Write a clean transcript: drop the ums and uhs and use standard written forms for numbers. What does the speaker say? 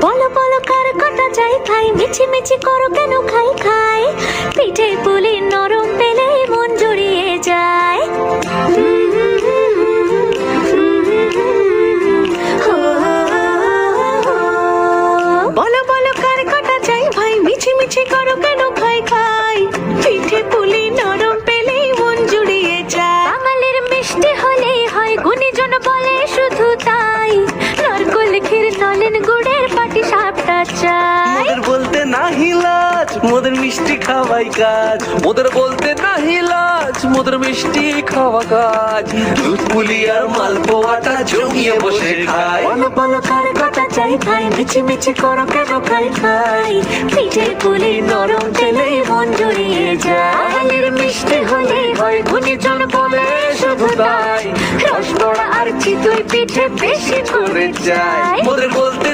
বলো বলো কার কটা চাই খাই, মিছি মিছি করো কেন খাই খাই, পিঠে পুলি নরম পেলে মন জড়িয়ে যায়। বলো বলো কার কটা চাই ভাই, মিছি মিছি করো কেন খাই খাই, পিঠে পুলি নরম পেলে মন জুড়িয়ে যায়। বাঙালির মিষ্টি হলেই হয়, গুণীজন বলে শুধু তাই, নারকোল ক্ষীর নলেন গুড়ের পাটি সাপটা চাই। মোদের বলতে নাহি লাজ, মোদের মিষ্টি খাওয়াই কাজ। মোদের বলতে নাহি লাজ, মোদের মিষ্টি খাওয়া কাজ। দুধ পুলি আর মালপোয়াটা জমিয়ে বসে খায়। বলো বলো কার কটা চাই খাই, মিছি মিছি করো কেন খাই খাই, পিঠে পুলি নরম পেলে মন জড়িয়ে যায়। বাঙালির মিষ্টি হলেই হয়, গুণীজন বলে শুধু তাই, রসবড়া আর চিতই পিঠে বেশি করে যায়। মোদের বলতে